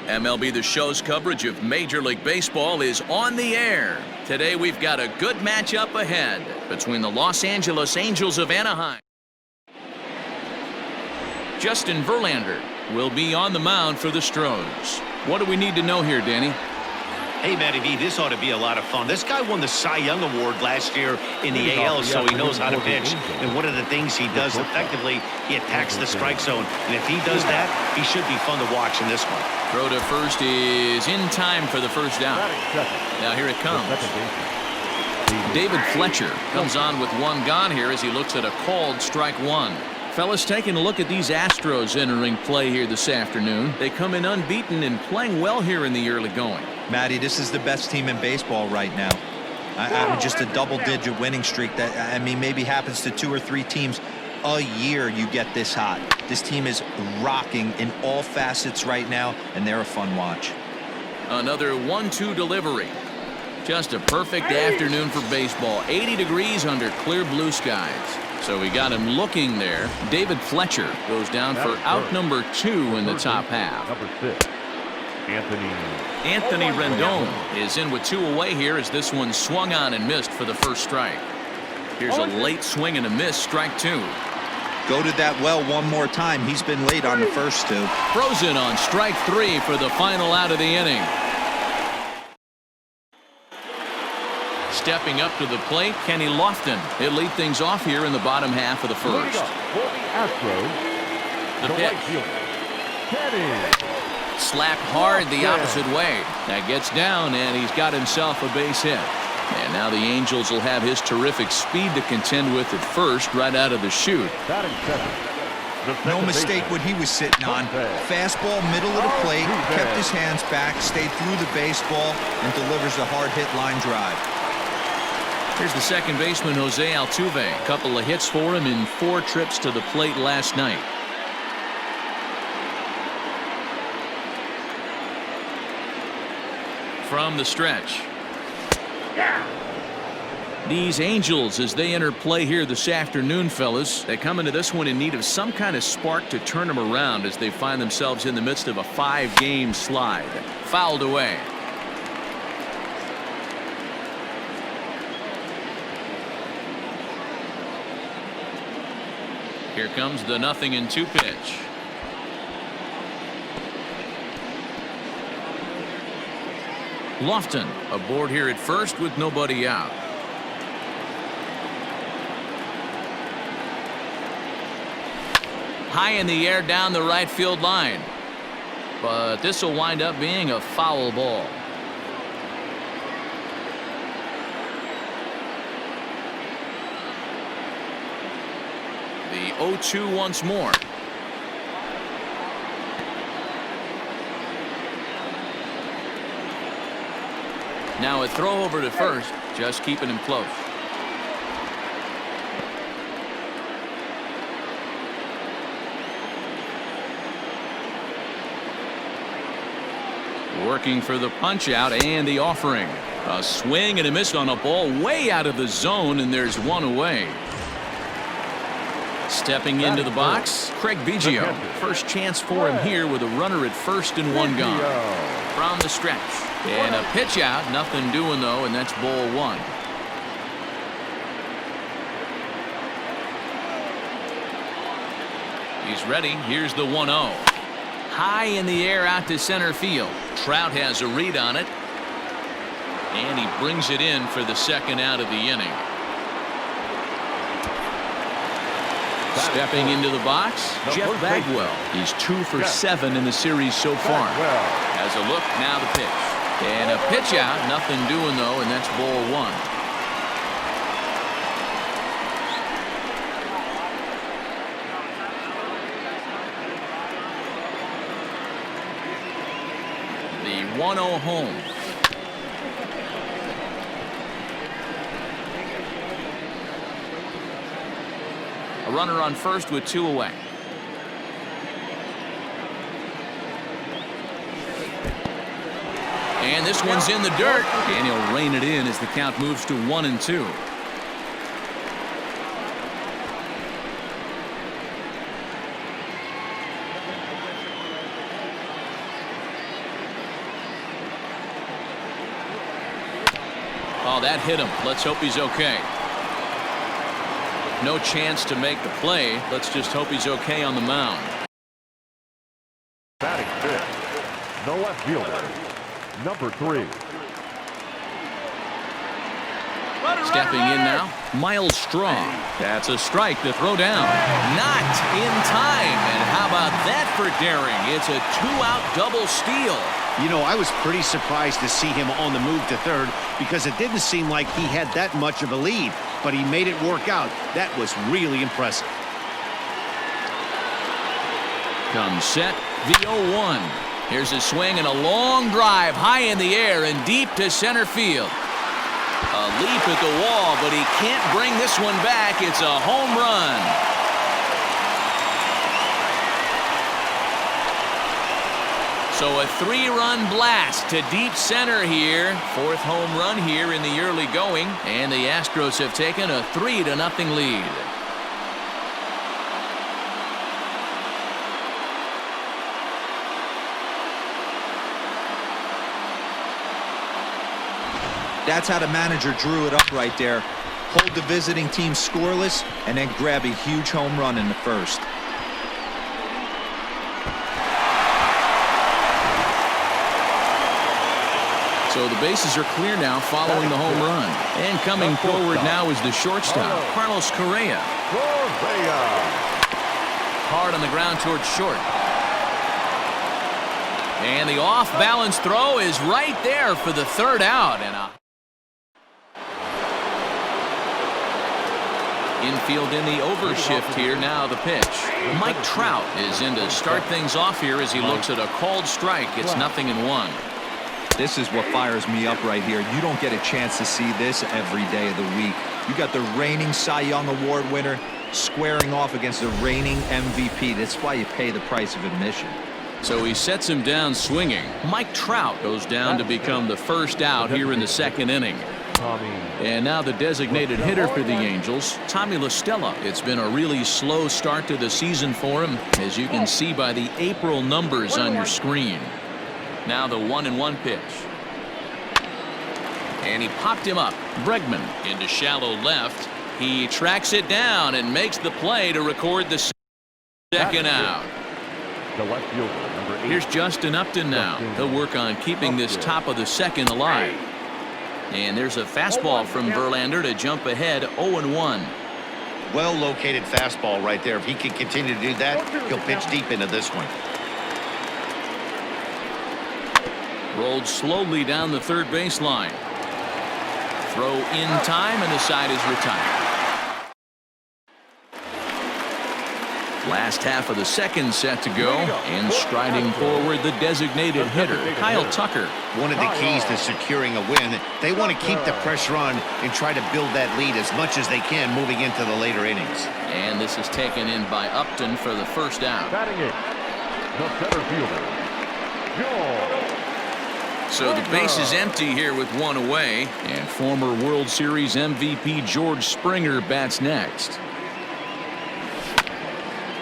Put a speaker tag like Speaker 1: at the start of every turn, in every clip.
Speaker 1: MLB The Show's coverage of Major League Baseball is on the air. Today we've got a good matchup ahead between the Los Angeles Angels of Anaheim. Justin Verlander will be on the mound for the Astros. What do we need to know here, Danny?
Speaker 2: Hey, Matty V, this ought to be a lot of fun. This guy won the Cy Young Award last year in the AL, so he knows how to pitch. And one of the things he does effectively, he attacks the strike zone. And if he does that, he should be fun to watch in this one.
Speaker 1: Throw to first is in time for the first down. Now here it comes. David Fletcher comes on with one gone here as he looks at a called strike one. Fellas, taking a look at these Astros entering play here this afternoon. They come in unbeaten and playing well here in the early going.
Speaker 3: Matty, this is the best team in baseball right now. I mean, just a double-digit winning streak that, I mean, maybe happens to 2 or 3 teams a year you get this hot. This team is rocking in all facets right now, and they're a fun watch.
Speaker 1: Another 1-2 delivery. Just a perfect afternoon for baseball. 80 degrees under clear blue skies. So we got him looking there. David Fletcher goes down for out number 2 in the top half.
Speaker 4: Number 6,
Speaker 1: Anthony Rendon is in with 2 away here as this one swung on and missed for the first strike. Here's a late swing and a miss, strike 2.
Speaker 3: Go to that well one more time. He's been late on the first 2.
Speaker 1: Frozen on strike 3 for the final out of the inning. Stepping up to the plate, Kenny Lofton. He'll lead things off here in the bottom half of the first.
Speaker 4: For the Astros,
Speaker 1: The pitch.
Speaker 4: right fielder, Kenny.
Speaker 1: Slapped hard the opposite way. That gets down, and he's got himself a base hit. And now the Angels will have his terrific speed to contend with at first right out of the chute.
Speaker 4: Batting second.
Speaker 3: No mistake what he was sitting on. Fastball, middle of the plate, kept his hands back, stayed through the baseball, and delivers a hard-hit line drive.
Speaker 1: Here's the second baseman, Jose Altuve. A couple of hits for him in 4 trips to the plate last night. From the stretch. These Angels, as they enter play here this afternoon, fellas, they come into this one in need of some kind of spark to turn them around as they find themselves in the midst of a 5-game slide. Fouled away. Here comes the 0-2 pitch. Lofton aboard here at first with nobody out. High in the air down the right field line. But this will wind up being a foul ball. The 0-2 once more. Now a throw over to first, just keeping him close. Working for the punch out and the offering. A swing and a miss on a ball way out of the zone, and there's one away. Stepping into the box, Craig Biggio. First chance for him here with a runner at first and 1 gone. From the stretch. And a pitch out, nothing doing though, and that's ball 1. He's ready. Here's the 1-0. High in the air out to center field. Trout has a read on it. And he brings it in for the second out of the inning. Stepping into the box, Jeff Bagwell. He's 2 for 7 in the series so far. Has a look, now the pitch. And a pitch out, nothing doing though, and that's ball 1. The 1-0 home. A runner on first with 2 away. And this one's in the dirt, and he'll rein it in as the count moves to 1-2. Oh, that hit him. Let's hope he's okay. No chance to make the play. Let's just hope he's okay on the mound.
Speaker 4: Batting fifth, the left fielder, number 3.
Speaker 1: Stepping in now, Miles Strong. That's a strike to throw down. Not in time. And how about that for daring? It's a 2-out double steal.
Speaker 2: You know, I was pretty surprised to see him on the move to third because it didn't seem like he had that much of a lead, but he made it work out. That was really impressive.
Speaker 1: Comes set, the 0-1. Here's a swing and a long drive high in the air and deep to center field. A leap at the wall, but he can't bring this one back. It's a home run. So a 3-run blast to deep center here. 4th home run here in the early going, and the Astros have taken a 3-0 lead.
Speaker 3: That's how the manager drew it up right there. Hold the visiting team scoreless and then grab a huge home run in the first.
Speaker 1: So the bases are clear now following the home run. And coming forward now is the shortstop, Carlos Correa. Hard on the ground towards short. And the off-balance throw is right there for the 3rd out. And infield in the overshift here. Now the pitch. Mike Trout is in to start things off here as he looks at a called strike. It's 0-1.
Speaker 3: This is what fires me up right here. You don't get a chance to see this every day of the week. You got the reigning Cy Young Award winner squaring off against the reigning MVP. That's why you pay the price of admission.
Speaker 1: So he sets him down swinging. Mike Trout goes down to become the first out here in the 2nd inning. And now the designated hitter for the Angels, Tommy La Stella. It's been a really slow start to the season for him, as you can see by the April numbers on your screen. Now the 1-1 pitch. And he popped him up. Bregman into shallow left. He tracks it down and makes the play to record the 2nd out.
Speaker 4: The left fielder, number 8.
Speaker 1: Here's Justin Upton now. He'll work on keeping this top of the 2nd alive. And there's a fastball from Verlander to jump ahead 0-1.
Speaker 2: Well located fastball right there. If he can continue to do that, he'll pitch deep into this one.
Speaker 1: Rolled slowly down the 3rd baseline. Throw in time, and the side is retired. Last half of the 2nd set to go, and striding forward the designated hitter, Kyle Tucker.
Speaker 2: One of the keys to securing a win, they want to keep the pressure on and try to build that lead as much as they can moving into the later innings.
Speaker 1: And this is taken in by Upton for the 1st out.
Speaker 4: Batting 8, the center fielder, George.
Speaker 1: So the base is empty here with 1 away, and former World Series MVP George Springer bats next.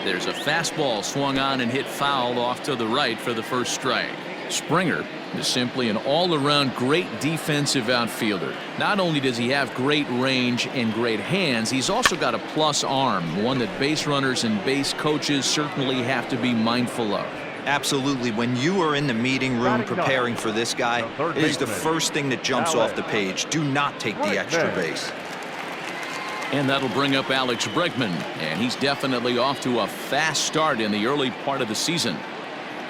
Speaker 1: There's a fastball swung on and hit foul off to the right for the 1st strike. Springer is simply an all-around great defensive outfielder. Not only does he have great range and great hands, he's also got a plus arm, one that base runners and base coaches certainly have to be mindful of.
Speaker 3: Absolutely. When you are in the meeting room preparing for this guy, it is the first thing that jumps off the page. Do not take the extra base.
Speaker 1: And that'll bring up Alex Bregman, and he's definitely off to a fast start in the early part of the season.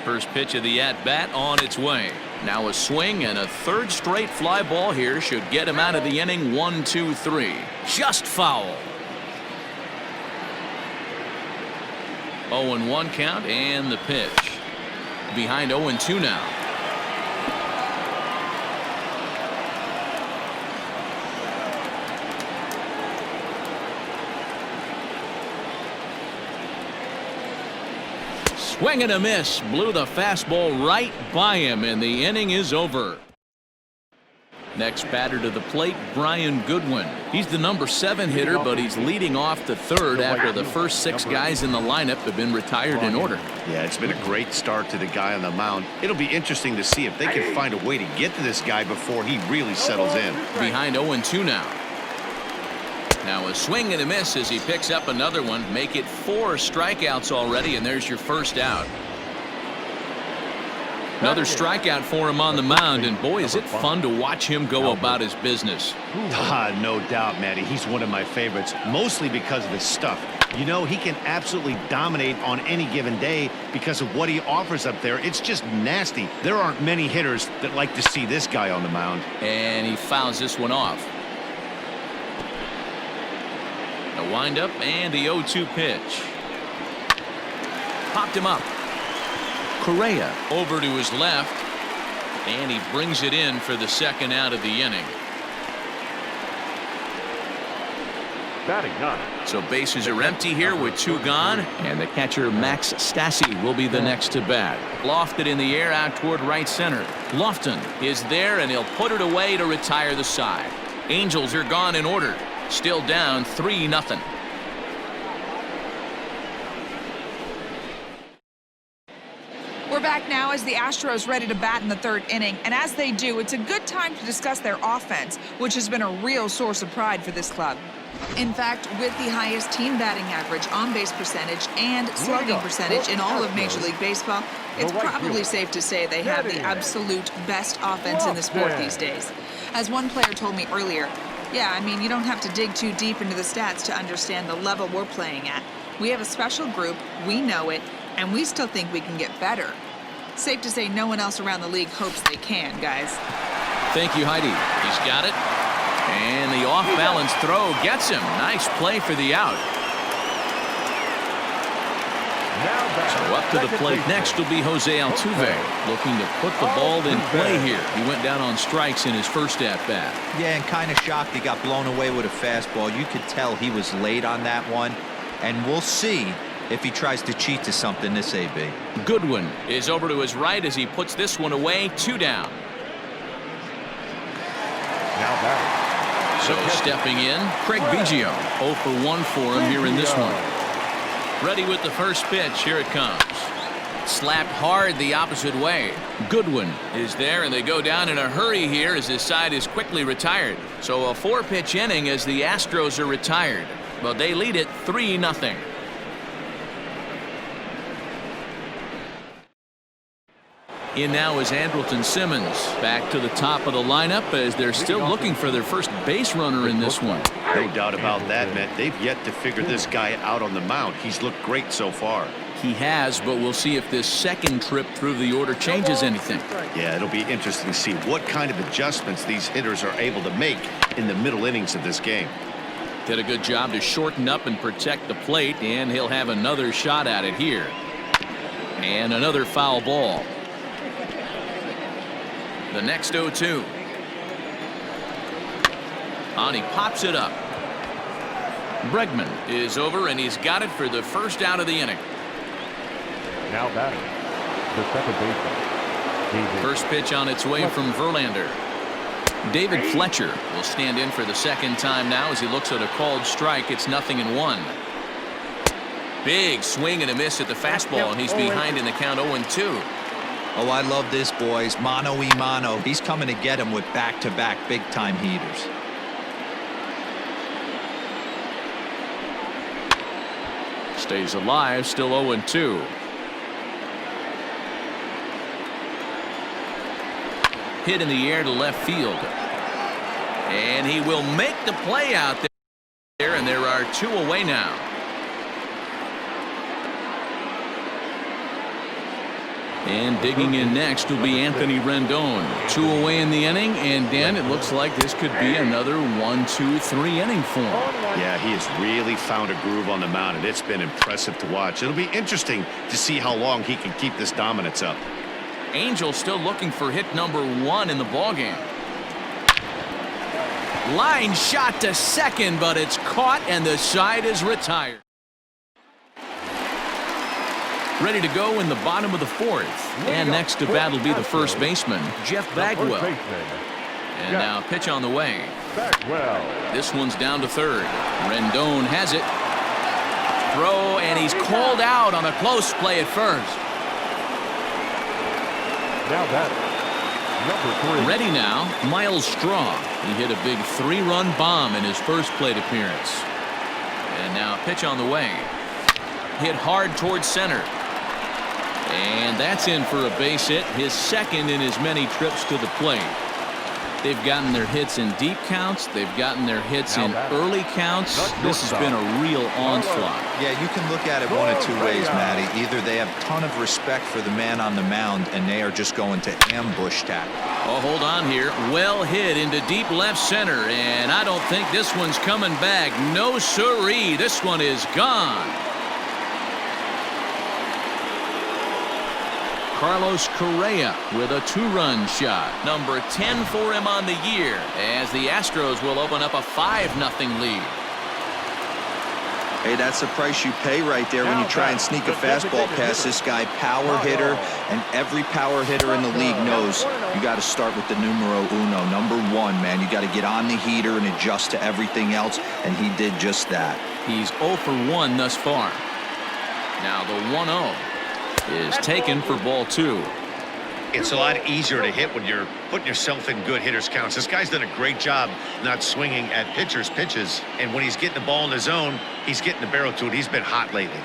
Speaker 1: First pitch of the at-bat on its way. Now a swing, and a 3rd straight fly ball here should get him out of the inning. 1-2-3. Just foul. 0-1 count, and the pitch. Behind 0-2 now. Swing and a miss. Blew the fastball right by him, and the inning is over. Next batter to the plate, Brian Goodwin. He's the number 7 hitter, but he's leading off the third after the first 6 guys in the lineup have been retired in order.
Speaker 2: Yeah, it's been a great start to the guy on the mound. It'll be interesting to see if they can find a way to get to this guy before he really settles in.
Speaker 1: Behind 0-2 now. Now a swing and a miss as he picks up another one. Make it 4 strikeouts already, and there's your first out. Another strikeout for him on the mound, and boy, is it fun to watch him go about his business.
Speaker 2: No doubt, Matty. He's one of my favorites, mostly because of his stuff. You know, he can absolutely dominate on any given day because of what he offers up there. It's just nasty. There aren't many hitters that like to see this guy on the mound.
Speaker 1: And he fouls this one off. A windup and the 0-2 pitch. Popped him up. Correa over to his left, and he brings it in for the second out of the inning.
Speaker 4: Batting 9.
Speaker 1: So bases are empty here with 2 gone, and the catcher Max Stassi will be the next to bat. Lofted in the air out toward right center. Lofton is there, and he'll put it away to retire the side. Angels are gone in order, still down 3-0.
Speaker 5: We're back now as the Astros ready to bat in the 3rd inning, and as they do, it's a good time to discuss their offense, which has been a real source of pride for this club. In fact, with the highest team batting average, on-base percentage, and slugging percentage in all of Major League Baseball, it's probably safe to say they have the absolute best offense in the sport these days. As one player told me earlier, yeah, I mean, you don't have to dig too deep into the stats to understand the level we're playing at. We have a special group, we know it, and we still think we can get better. Safe to say no one else around the league hopes they can, guys.
Speaker 1: Thank you, Heidi. He's got it. And the off-balance throw gets him. Nice play for the out. So up to the plate next will be Jose Altuve, looking to put the ball in play here. He went down on strikes in his first at-bat.
Speaker 3: Yeah, and kind of shocked he got blown away with a fastball. You could tell he was late on that one, and we'll see if he tries to cheat to something this AB.
Speaker 1: Goodwin is over to his right as he puts this one away. 2 down.
Speaker 4: Now batting.
Speaker 1: So stepping in, Craig Biggio. 0 for 1 for him here in this one. Ready with the first pitch. Here it comes. Slapped hard the opposite way. Goodwin is there, and they go down in a hurry here as his side is quickly retired. So a 4-pitch inning as the Astros are retired. But they lead it 3-0. In now is Andrelton Simmons. Back to the top of the lineup as they're still looking for their first base runner in this one.
Speaker 2: No doubt about that, Matt. They've yet to figure this guy out on the mound. He's looked great so far.
Speaker 1: He has, but we'll see if this second trip through the order changes anything.
Speaker 2: Yeah, it'll be interesting to see what kind of adjustments these hitters are able to make in the middle innings of this game.
Speaker 1: Did a good job to shorten up and protect the plate, and he'll have another shot at it here. And another foul ball. The next 0-2. And he pops it up. Bregman is over, and he's got it for the first out of the inning.
Speaker 4: Now batting. The second baseman.
Speaker 1: First pitch on its way from Verlander. David Fletcher will stand in for the second time now as he looks at a called strike. It's 0-1. Big swing and a miss at the fastball, and he's behind in the count 0-2.
Speaker 3: Oh, I love this, boys. Mano-y-mano. He's coming to get him with back-to-back big-time heaters.
Speaker 1: Stays alive, still 0-2. Hit in the air to left field. And he will make the play out there, and there are 2 away now. And digging in next will be Anthony Rendon. 2 away in the inning, and Dan, it looks like this could be another 1-2-3 inning for him.
Speaker 2: Yeah, he has really found a groove on the mound, and it's been impressive to watch. It'll be interesting to see how long he can keep this dominance up.
Speaker 1: Angels still looking for hit number 1 in the ballgame. Line shot to second, but it's caught, and the side is retired. Ready to go in the bottom of the 4th. And next to bat will be the first baseman, Jeff Bagwell. And now pitch on the way.
Speaker 4: Well.
Speaker 1: This one's down to third. Rendon has it. Throw, and he's called out on a close play at first.
Speaker 4: Now that number 3.
Speaker 1: Ready now, Miles Straw. He hit a big 3-run bomb in his first plate appearance. And now pitch on the way. Hit hard towards center. And that's in for a base hit, his second in as many trips to the plate. They've gotten their hits in deep counts. They've gotten their hits in early counts. This has been a real onslaught.
Speaker 3: Yeah, you can look at it one of two ways, Matty. Either they have a ton of respect for the man on the mound, and they are just going to ambush tackle.
Speaker 1: Oh, hold on here. Well hit into deep left center, and I don't think this one's coming back. No siree. This one is gone. Carlos Correa with a 2-run shot. Number 10 for him on the year, as the Astros will open up a 5-0 lead.
Speaker 3: Hey, that's the price you pay right there when you try and sneak a fastball past this guy. Power hitter, and every power hitter in the league knows you got to start with the numero uno, number 1, man. You got to get on the heater and adjust to everything else, and he did just that.
Speaker 1: He's 0 for 1 thus far. Now the 1-0 is taken for ball 2.
Speaker 2: It's a lot easier to hit when you're putting yourself in good hitters counts. This guy's done a great job not swinging at pitchers' pitches, and when he's getting the ball in the zone, he's getting the barrel to it. He's been hot lately.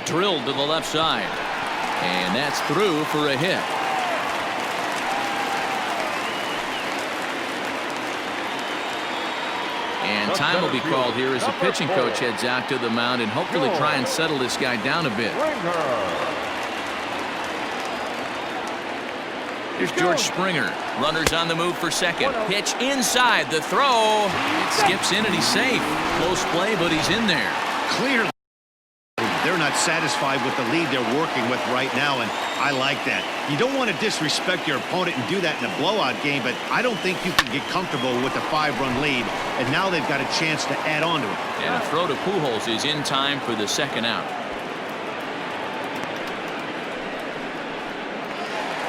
Speaker 1: Drilled to the left side, and that's through for a hit. And time will be called here as the pitching coach heads out to the mound and hopefully try and settle this guy down a bit. Here's George Springer. Runners on the move for second. Pitch inside. The throw. It skips in and he's safe. Close play, but he's in there.
Speaker 2: Clearly, they're not satisfied with the lead they're working with right now, and I like that. You don't want to disrespect your opponent and do that in a blowout game, but I don't think you can get comfortable with a 5-run lead, and now they've got a chance to add on to it.
Speaker 1: And a throw to Pujols is in time for the second out.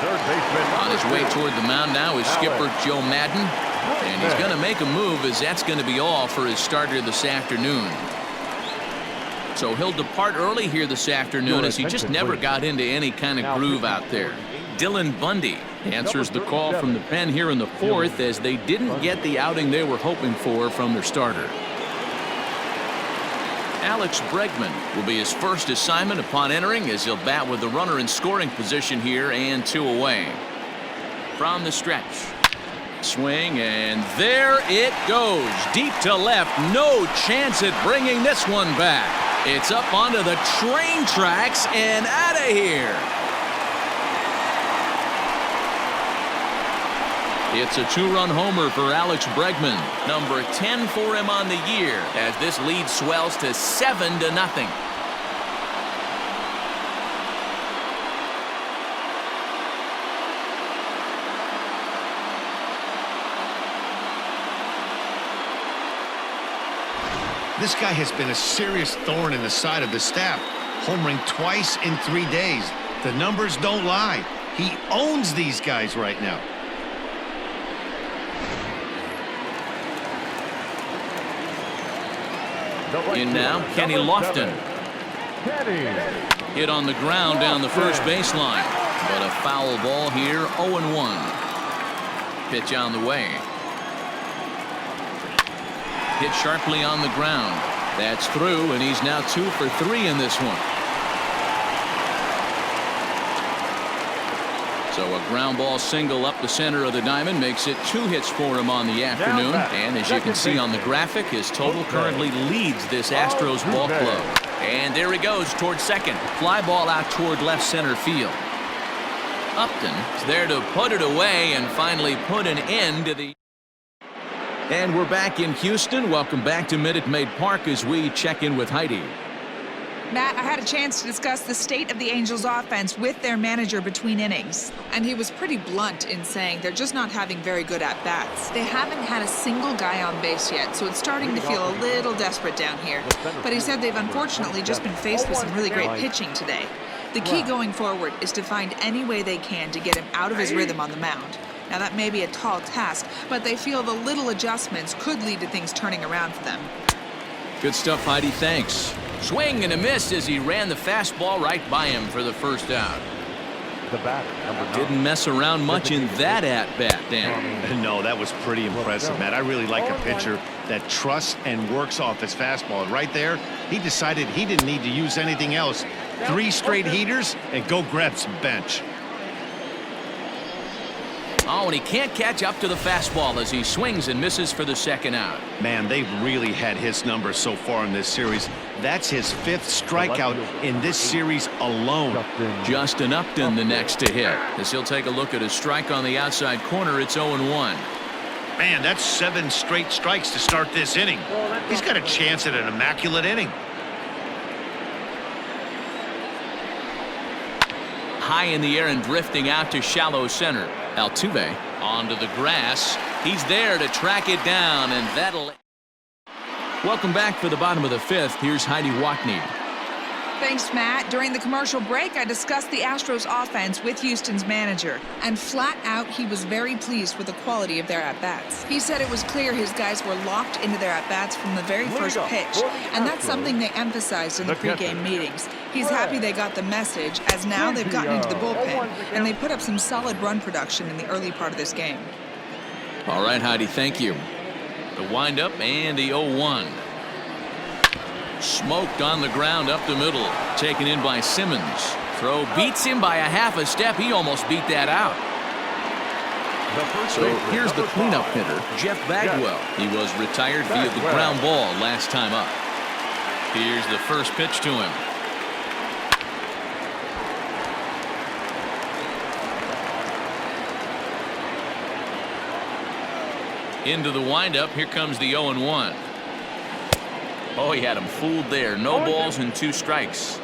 Speaker 4: Third baseman
Speaker 1: On his way toward the mound now is skipper Joe Madden, and he's going to make a move, as that's going to be all for his starter this afternoon. So he'll depart early here this afternoon, as he just never got into any kind of groove out there. Dylan Bundy answers the call from the pen here in the 4th, as they didn't get the outing they were hoping for from their starter. Alex Bregman will be his first assignment upon entering, as he'll bat with the runner in scoring position here and 2 away. From the stretch. Swing, and there it goes. Deep to left. No chance at bringing this one back. It's up onto the train tracks and out of here. It's a 2-run homer for Alex Bregman. Number 10 for him on the year, as this lead swells to 7-0.
Speaker 2: This guy has been a serious thorn in the side of the staff, homering twice in 3 days. The numbers don't lie. He owns these guys right now.
Speaker 1: In now, Kenny Lofton. Hit on the ground down the first baseline, but a foul ball here, 0-1. Pitch on the way. Hit sharply on the ground. That's through, and he's now 2 for 3 in this one. So a ground ball single up the center of the diamond makes it 2 hits for him on the afternoon. And as you can see on the graphic, his total currently leads this Astros ball club. And there he goes towards second. Fly ball out toward left center field. Upton is there to put it away and finally put an end to the... And we're back in Houston. Welcome back to Minute Maid Park as we check in with Heidi.
Speaker 5: Matt, I had a chance to discuss the state of the Angels offense with their manager between innings, and he was pretty blunt in saying they're just not having very good at-bats. They haven't had a single guy on base yet, so it's starting to feel a little desperate down here. But he said they've unfortunately just been faced with some really great pitching today. The key going forward is to find any way they can to get him out of his rhythm on the mound. Now, that may be a tall task, but they feel the little adjustments could lead to things turning around for them.
Speaker 1: Good stuff, Heidi. Thanks. Swing and a miss as he ran the fastball right by him for the first out.
Speaker 4: The batter, number 9.
Speaker 1: Didn't mess around much in that at-bat, Dan.
Speaker 2: No, that was pretty impressive, Matt. I really like a pitcher that trusts and works off his fastball. And right there, he decided he didn't need to use anything else. 3 straight heaters and go grab some bench.
Speaker 1: Oh, and he can't catch up to the fastball as he swings and misses for the second out.
Speaker 2: Man, they've really had his numbers so far in this series. That's his 5th strikeout in this series alone.
Speaker 1: Justin Upton the next to hit. As he'll take a look at his strike on the outside corner, it's 0-1.
Speaker 2: Man, that's 7 straight strikes to start this inning. He's got a chance at an immaculate inning.
Speaker 1: High in the air and drifting out to shallow center. Altuve onto the grass. He's there to track it down, and that'll... Welcome back for the bottom of the 5th. Here's Heidi Watney.
Speaker 5: Thanks, Matt. During the commercial break, I discussed the Astros offense with Houston's manager, and flat out, he was very pleased with the quality of their at-bats. He said it was clear his guys were locked into their at-bats from the very first pitch, and that's something they emphasized in the pregame meetings. He's happy they got the message, as now they've gotten into the bullpen, and they put up some solid run production in the early part of this game.
Speaker 1: All right, Heidi, thank you. The windup and the 0-1. Smoked on the ground up the middle. Taken in by Simmons. Throw beats him by a half a step. He almost beat that out. So here's the cleanup hitter, Jeff Bagwell. He was retired via the ground ball last time up. Here's the first pitch to him. Into the windup. Here comes the 0-1. Oh, he had him fooled there. No balls and 2 strikes.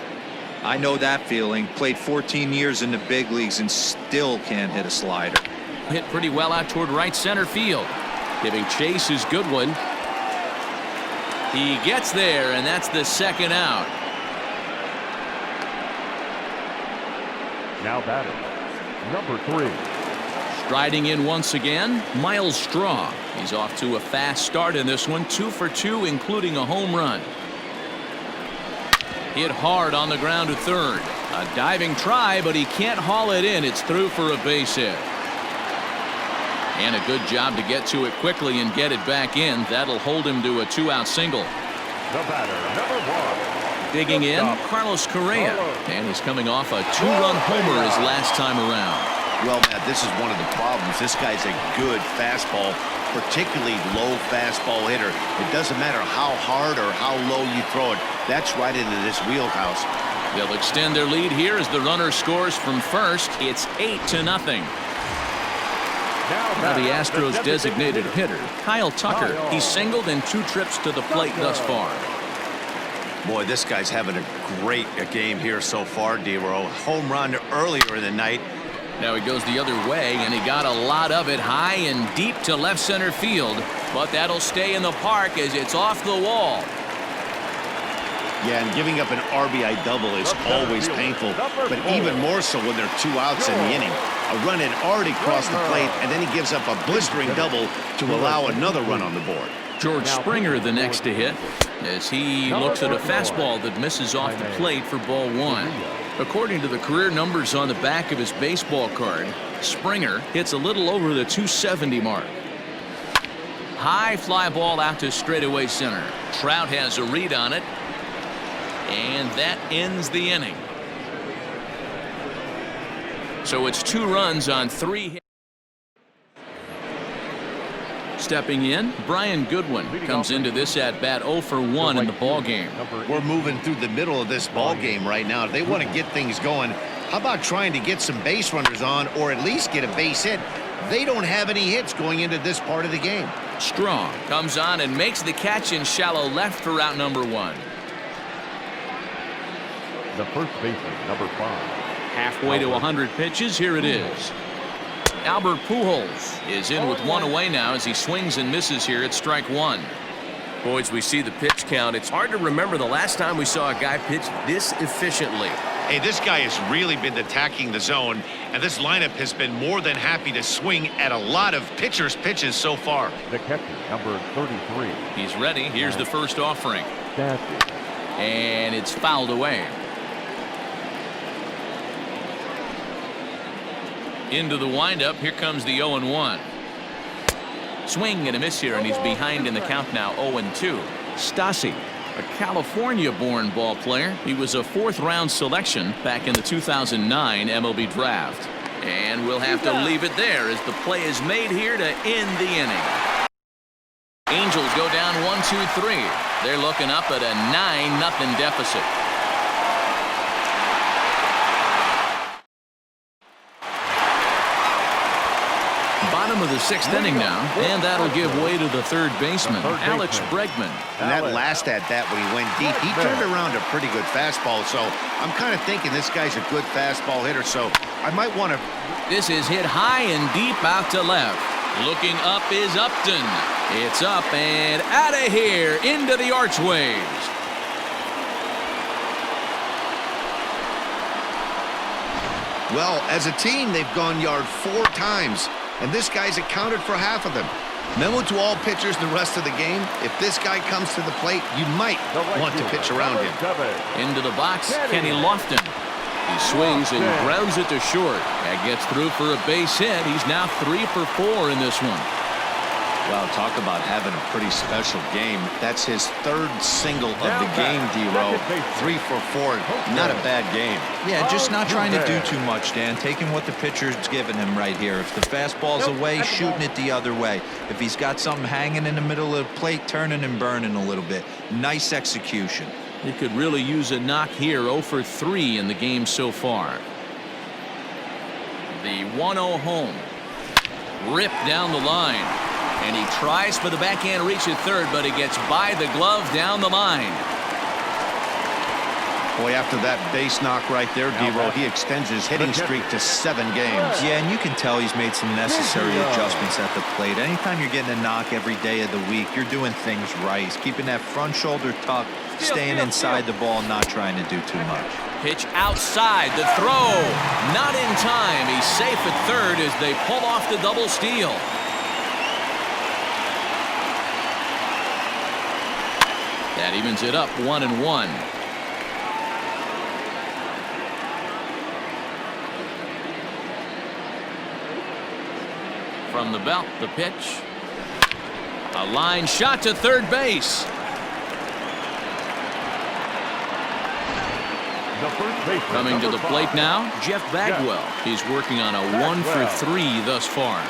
Speaker 3: I know that feeling. Played 14 years in the big leagues and still can't hit a slider.
Speaker 1: Hit pretty well out toward right center field. Giving chase is Goodwin. He gets there, and that's the second out.
Speaker 4: Now batter, number 3.
Speaker 1: Striding in once again, Miles Straw. He's off to a fast start in this one, 2 for 2, including a home run. Hit hard on the ground to third. A diving try, but he can't haul it in. It's through for a base hit. And a good job to get to it quickly and get it back in. That'll hold him to a 2-out single.
Speaker 4: The batter, number 1.
Speaker 1: Digging in, Carlos Correa. And he's coming off a 2-run homer his last time around.
Speaker 2: Well, Matt, this is one of the problems. This guy's a good fastball, particularly low fastball hitter. It doesn't matter how hard or how low you throw it. That's right into this wheelhouse.
Speaker 1: They'll extend their lead here as the runner scores from first. It's 8-0. Now the Astros designated hitter, Kyle Tucker. He's singled in 2 trips to the plate thus far.
Speaker 2: Boy, this guy's having a great game here so far, D-Row. Home run earlier in the night.
Speaker 1: Now he goes the other way, and he got a lot of it high and deep to left center field. But that'll stay in the park as it's off the wall.
Speaker 2: Yeah, and giving up an RBI double is always painful, but even more so when there are 2 outs in the inning. A run had already crossed the plate, and then he gives up a blistering double to allow another run on the board.
Speaker 1: George Springer the next to hit as he looks at a fastball that misses off the plate for ball 1. According to the career numbers on the back of his baseball card, Springer hits a little over the 270 mark. High fly ball out to straightaway center. Trout has a read on it, and that ends the inning. So it's 2 runs on 3 hits. Stepping in, Brian Goodwin comes into this at-bat 0 for 1 in the ballgame.
Speaker 2: We're moving through the middle of this ball game right now. If they want to get things going, how about trying to get some base runners on or at least get a base hit? They don't have any hits going into this part of the game.
Speaker 1: Strong comes on and makes the catch in shallow left for out number 1.
Speaker 4: The first baseman, number 5.
Speaker 1: Halfway to 100 pitches, here it is. Albert Pujols is in with 1 away now as he swings and misses here at strike 1.
Speaker 6: Boys, we see the pitch count. It's hard to remember the last time we saw a guy pitch this efficiently.
Speaker 2: Hey, this guy has really been attacking the zone, and this lineup has been more than happy to swing at a lot of pitchers' pitches so far.
Speaker 4: The catcher, number 33.
Speaker 1: He's ready. Here's the first offering.
Speaker 4: Sassy.
Speaker 1: And it's fouled away. Into the windup. Here comes the 0-1. Swing and a miss here, and he's behind in the count now, 0-2. Stasi, a California-born ball player. He was a fourth-round selection back in the 2009 MLB draft. And we'll have to leave it there as the play is made here to end the inning. Angels go down 1-2-3. They're looking up at a 9-0 deficit. Bottom of the sixth inning now, and that'll give way to the third baseman, Alex Bregman.
Speaker 2: And that last at bat when he went deep, he turned around a pretty good fastball. So I'm kind of thinking this guy's a good fastball hitter. So I might want to.
Speaker 1: This is hit high and deep out to left. Looking up is Upton. It's up and out of here into the archways.
Speaker 2: Well, as a team, they've gone yard 4 times, and this guy's accounted for half of them. Memo to all pitchers the rest of the game. If this guy comes to the plate, you might want to pitch around him.
Speaker 1: Into the box, Kenny Lofton. He swings and grounds it to short. That gets through for a base hit. He's now 3 for 4 in this one.
Speaker 2: Well, talk about having a pretty special game. That's his 3rd single of the game, D-Row. 3 for 4. Not a bad game.
Speaker 3: Yeah, just not trying to do too much, Dan. Taking what the pitcher's giving him right here. If the fastball's away, shooting it the other way. If he's got something hanging in the middle of the plate, turning and burning a little bit. Nice execution.
Speaker 1: He could really use a knock here. 0 for 3 in the game so far. The 1-0 home. Ripped down the line. And he tries for the backhand reach at third, but he gets by the glove down the line.
Speaker 2: Boy, after that base knock right there, D-Row, he extends his hitting streak to 7 games.
Speaker 3: Yeah, and you can tell he's made some necessary adjustments at the plate. Anytime you're getting a knock every day of the week, you're doing things right. He's keeping that front shoulder tucked, staying inside the ball, not trying to do too much.
Speaker 1: Pitch outside, the throw. Not in time. He's safe at third as they pull off the double steal. That evens it up 1-1. From the belt, the pitch. A line shot to third base. Coming to the plate now, Jeff Bagwell. He's working on a 1 for 3 thus far.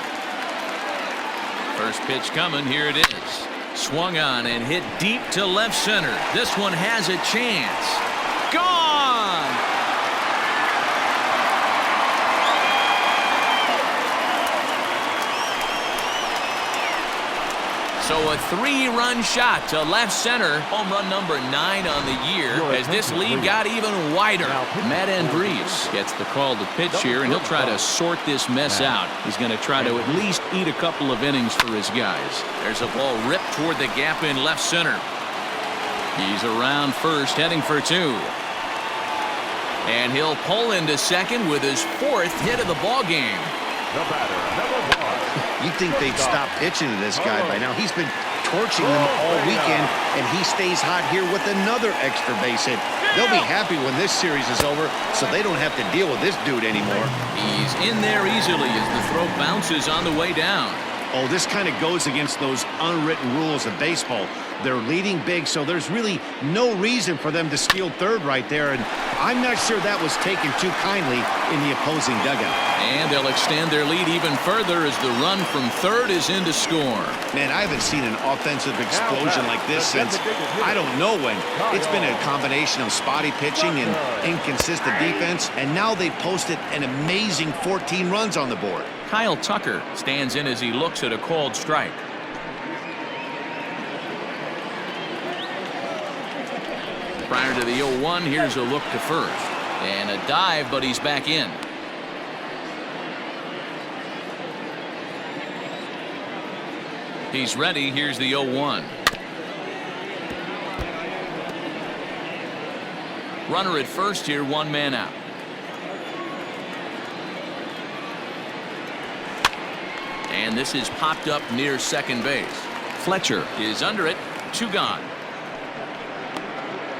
Speaker 1: First pitch coming, here it is. Swung on and hit deep to left center. This one has a chance. Gone! So a 3-run shot to left center. Home run number 9 on the year as this lead got even wider. Matt Andrees gets the call to pitch here, and he'll try to sort this mess out. He's going to try to at least eat a couple of innings for his guys. There's a ball ripped toward the gap in left center. He's around first, heading for 2. And he'll pull into second with his 4th hit of the ball game.
Speaker 4: The batter, number 1.
Speaker 2: You'd think they'd stop pitching to this guy by now. He's been torching them all weekend, and he stays hot here with another extra base hit. They'll be happy when this series is over, so they don't have to deal with this dude anymore.
Speaker 1: He's in there easily as the throw bounces on the way down.
Speaker 2: Oh, this kind of goes against those unwritten rules of baseball. They're leading big, so there's really no reason for them to steal third right there, and I'm not sure that was taken too kindly in the opposing dugout.
Speaker 1: And they'll extend their lead even further as the run from third is in to score.
Speaker 2: Man, I haven't seen an offensive explosion like this since I don't know when. It's been a combination of spotty pitching and inconsistent defense, and now they've posted an amazing 14 runs on the board.
Speaker 1: Kyle Tucker stands in as he looks at a called strike. Prior to the 0-1, here's a look to first. And a dive, but he's back in. He's ready. Here's the 0-1. Runner at first here, one man out. And this is popped up near second base. Fletcher is under it. 2 gone.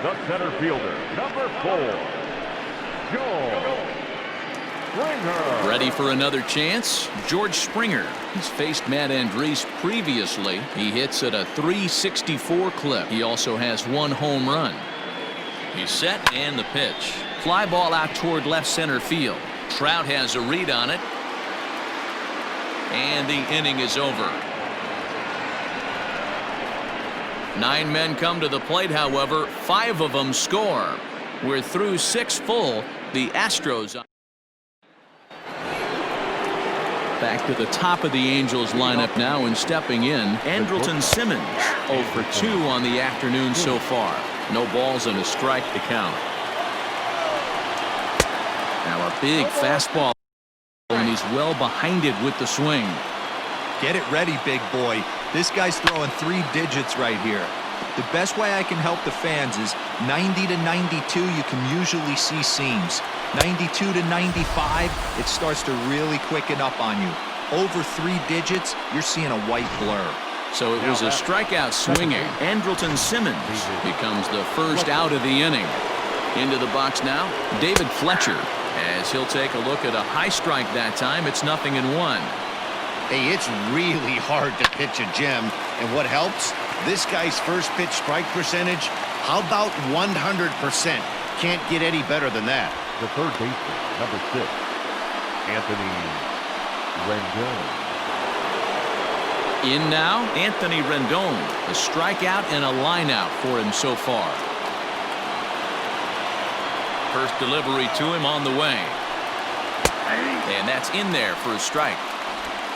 Speaker 4: The center fielder, number 4, George Springer.
Speaker 1: Ready for another chance. George Springer. He's faced Matt Andriese previously. He hits at a .364 clip. He also has 1 home run. He's set, and the pitch. Fly ball out toward left center field. Trout has a read on it. And the inning is over. 9 men come to the plate, however. 5 of them score. We're through 6 full. The Astros. Back to the top of the Angels lineup now, and stepping in, Andrelton Simmons. 0 for 2 on the afternoon so far. No balls and a strike to count. Now a big fastball, and he's well behind it with the swing.
Speaker 3: Get it ready, big boy. This guy's throwing 3 digits right here. The best way I can help the fans is 90 to 92, you can usually see seams. 92 to 95, it starts to really quicken up on you. Over 3 digits, you're seeing a white blur.
Speaker 1: So it was a strikeout swinging. Andrelton Simmons becomes the first out of the inning. Into the box now, David Fletcher, as he'll take a look at a high strike that time. It's 0-1.
Speaker 2: Hey, it's really hard to pitch a gem, and what helps? This guy's first pitch strike percentage, how about 100%? Can't get any better than that.
Speaker 4: The third baseman, number 6, Anthony Rendon.
Speaker 1: In now, Anthony Rendon. A strikeout and a lineout for him so far. First delivery to him on the way. And that's in there for a strike.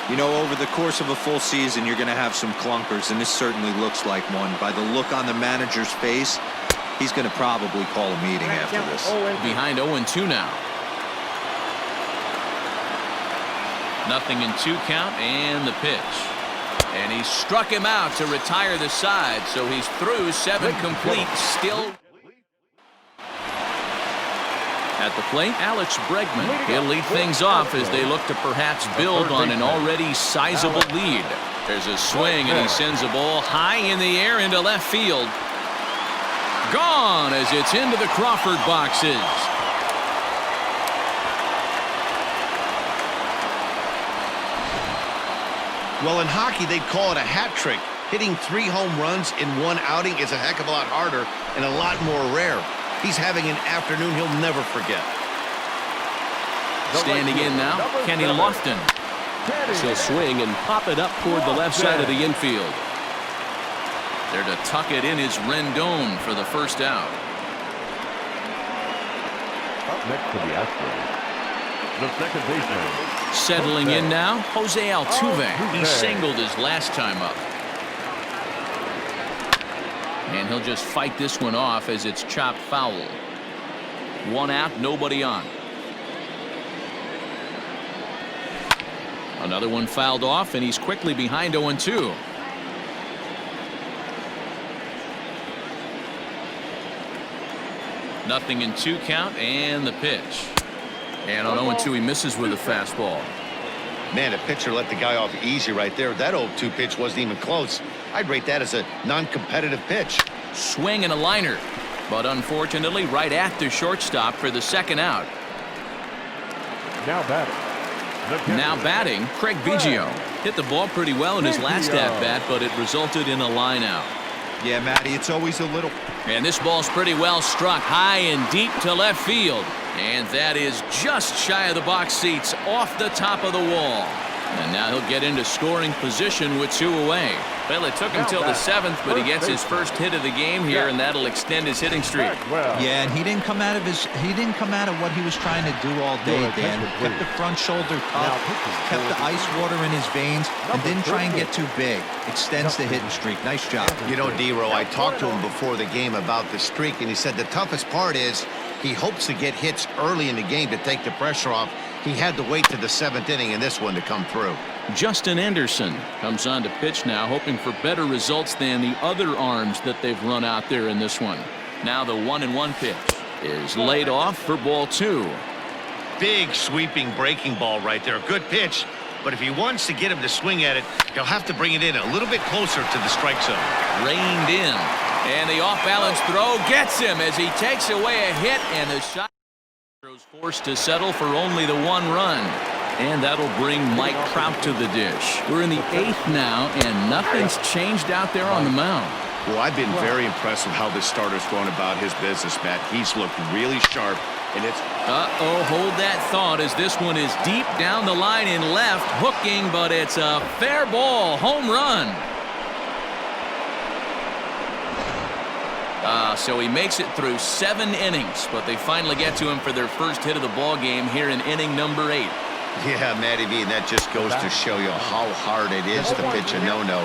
Speaker 3: You know, over the course of a full season, you're going to have some clunkers, and this certainly looks like one. By the look on the manager's face, he's going to probably call a meeting after this.
Speaker 1: Behind 0-2 now. 0-2 count, and the pitch. And he struck him out to retire the side, so he's through 7 complete. Still at the plate, Alex Bregman. He'll lead things off as they look to perhaps build on an already sizable lead. There's a swing, and he sends a ball high in the air into left field. Gone as it's into the Crawford boxes.
Speaker 2: Well, in hockey, they'd call it a hat trick. Hitting 3 home runs in 1 outing is a heck of a lot harder and a lot more rare. He's having an afternoon he'll never forget.
Speaker 1: Standing in now, Kenny Lofton. He'll swing and pop it up toward the left side of the infield. There to tuck it in is Rendon for the first out.
Speaker 4: Up next to the Astros, the second baseman.
Speaker 1: Settling in now, Jose Altuve. He singled his last time up. And he'll just fight this one off as it's chopped foul. 1 out, nobody on. Another one fouled off, and he's quickly behind 0-2. Nothing in 2 count, and the pitch. And on 0-2, he misses with a fastball.
Speaker 2: Man, the pitcher let the guy off easy right there. That 0-2 pitch wasn't even close. I'd rate that as a non-competitive pitch.
Speaker 1: Swing and a liner, but unfortunately right at the shortstop for the second out. Now batting, Craig Biggio. Hit the ball pretty well in his last at-bat, but it resulted in a line out.
Speaker 3: Yeah, Matty, it's always a little.
Speaker 1: And this ball's pretty well struck high and deep to left field. And that is just shy of the box seats, off the top of the wall. And now he'll get into scoring position with 2 away. Well, it took him till the 7th, but he gets his first hit of the game here, and that'll extend his hitting streak.
Speaker 3: Yeah, and he didn't come out of what he was trying to do all day, Dan. Kept the front shoulder tough, kept the ice water in his veins, and didn't try and get too big. Extends the hitting streak. Nice job.
Speaker 2: You know, D-Row, I talked to him before the game about the streak, and he said the toughest part is he hopes to get hits early in the game to take the pressure off. He had to wait to the 7th inning in this one to come through.
Speaker 1: Justin Anderson comes on to pitch now, hoping for better results than the other arms that they've run out there in this one. Now the 1-1 pitch. is laid off for ball 2.
Speaker 2: Big sweeping breaking ball right there. Good pitch. But if he wants to get him to swing at it, he'll have to bring it in a little bit closer to the strike zone.
Speaker 1: Reined in. And the off-balance throw gets him as he takes away a hit, and the shot is forced to settle for only the 1 run. And that'll bring Mike Trout to the dish. We're in the 8th now, and nothing's changed out there on the mound.
Speaker 6: Well, I've been very impressed with how this starter's going about his business, Matt. He's looked really sharp, and it's...
Speaker 1: Uh-oh, hold that thought as this one is deep down the line in left, hooking, but it's a fair ball, home run. So he makes it through 7 innings, but they finally get to him for their first hit of the ball game here in inning number 8.
Speaker 6: Yeah, Matty V, and that just goes to show you how hard it is to pitch a no-no.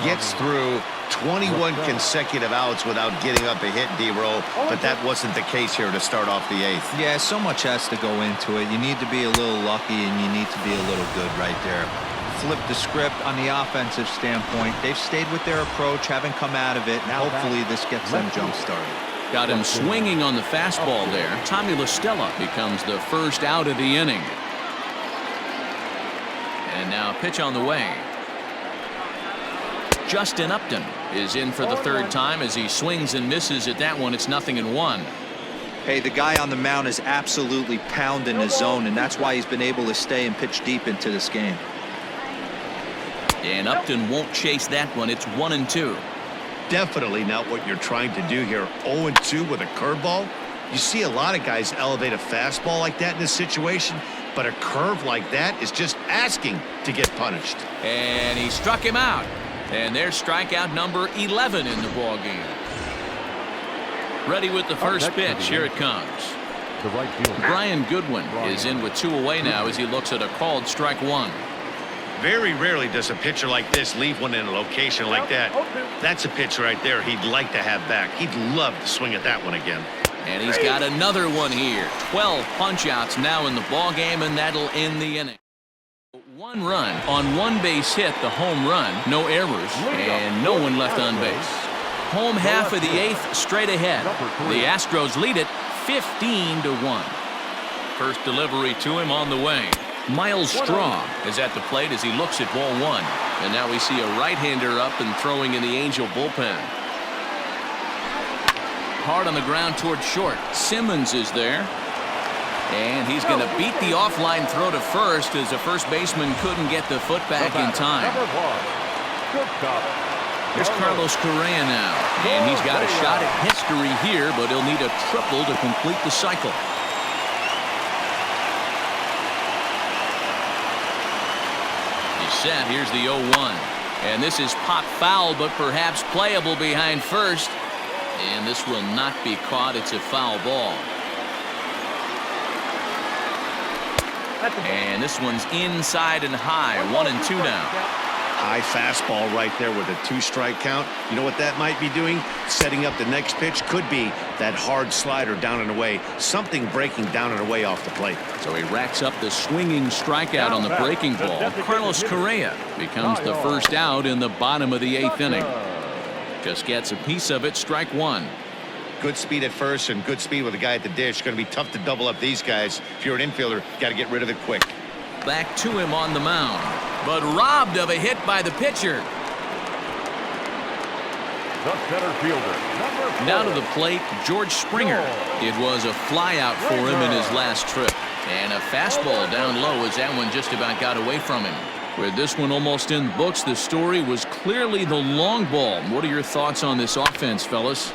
Speaker 6: Gets through 21 consecutive outs without getting up a hit, D-Roll, but that wasn't the case here to start off the 8th.
Speaker 3: Yeah, so much has to go into it. You need to be a little lucky, and you need to be a little good right there. Flip the script on the offensive standpoint. They've stayed with their approach, haven't come out of it, and hopefully this gets them jump-started.
Speaker 1: Got him swinging on the fastball there. Tommy La Stella becomes the first out of the inning. And now a pitch on the way. Justin Upton is in for the 3rd time as he swings and misses at that one. It's 0-1.
Speaker 3: Hey, the guy on the mound is absolutely pounding his zone, and that's why he's been able to stay and pitch deep into this game.
Speaker 1: And Upton won't chase that one. It's 1-2.
Speaker 2: Definitely not what you're trying to do here. 0-2 with a curveball. You see a lot of guys elevate a fastball like that in this situation, but a curve like that is just asking to get punished.
Speaker 1: And he struck him out. And there's strikeout number 11 in the ball game. Ready with the first pitch. Here it comes. Brian Goodwin is in with 2 away now as he looks at a called strike 1.
Speaker 2: Very rarely does a pitcher like this leave one in a location like that. That's a pitch right there he'd like to have back. He'd love to swing at that one again.
Speaker 1: And he's got another one here. 12 punch-outs now in the ball game, and that'll end the inning. 1 run on 1 base hit, the home run, no errors, and no one left on base. Home half of the 8th straight ahead. The Astros lead it 15-1. First delivery to him on the way. Miles Straw is at the plate as he looks at ball 1. And now we see a right-hander up and throwing in the Angel bullpen. Hard on the ground toward short. Simmons is there. And he's going to beat the offline throw to first as the first baseman couldn't get the foot back in time. Here's Carlos Correa now. And he's got a shot at history here, but he'll need a triple to complete the cycle. He's set. Here's the 0-1. And this is pop foul, but perhaps playable behind first. And this will not be caught. It's a foul ball. And this one's inside and high. 1-2 now.
Speaker 2: High fastball right there with a 2-strike count. You know what that might be doing? Setting up the next pitch. Could be that hard slider down and away. Something breaking down and away off the plate.
Speaker 1: So he racks up the swinging strikeout on the breaking ball. Carlos Correa becomes the first out in the bottom of the 8th inning. Just gets a piece of it. Strike 1.
Speaker 2: Good speed at first and good speed with the guy at the dish. Going to be tough to double up these guys. If you're an infielder, got to get rid of it quick.
Speaker 1: Back to him on the mound, but robbed of a hit by the pitcher.
Speaker 4: The center fielder,
Speaker 1: Now to the plate, George Springer. It was a flyout for him in his last trip. And a fastball down low as that one just about got away from him. With this one almost in the books, the story was clearly the long ball. What are your thoughts on this offense, fellas?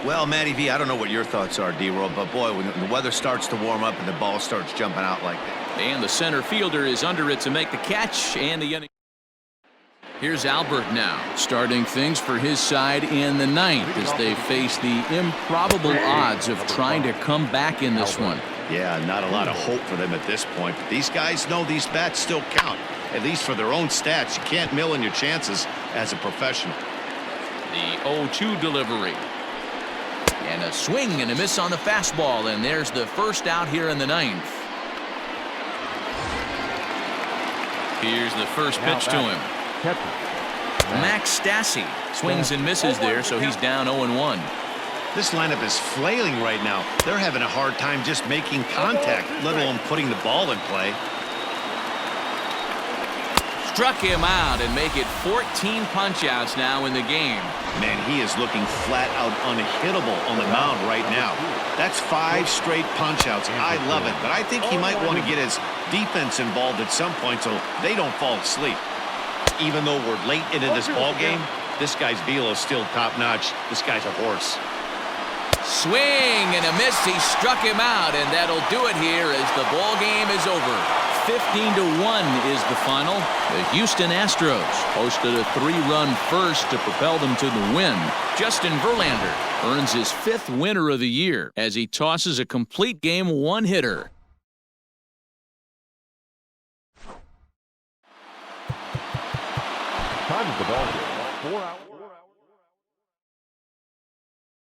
Speaker 2: Well, Matty V, I don't know what your thoughts are, D-Roll, but boy, when the weather starts to warm up and the ball starts jumping out like that.
Speaker 1: And the center fielder is under it to make the catch, and the inning. Here's Albert now, starting things for his side in the 9th as they face the improbable odds of trying to come back in this one.
Speaker 2: Yeah, not a lot of hope for them at this point. But these guys know these bats still count, at least for their own stats. You can't mill in your chances as a professional.
Speaker 1: The 0-2 delivery. And a swing and a miss on the fastball, and there's the first out here in the 9th. Here's the first pitch to him. Max Stassi swings and misses there, so he's down 0-1.
Speaker 2: This lineup is flailing right now. They're having a hard time just making contact, let alone putting the ball in play.
Speaker 1: Struck him out and make it 14 punch-outs now in the game.
Speaker 2: Man, he is looking flat out unhittable on the mound right now. That's 5 straight punch-outs. I love it, but I think he might want to get his defense involved at some point so they don't fall asleep. Even though we're late into this ball game, this guy's velo is still top-notch. This guy's a horse.
Speaker 1: Swing and a miss. He struck him out, and that'll do it here as the ball game is over. 15-1 is the final. The Houston Astros posted a 3-run first to propel them to the win. Justin Verlander earns his 5th winner of the year as he tosses a complete game one-hitter.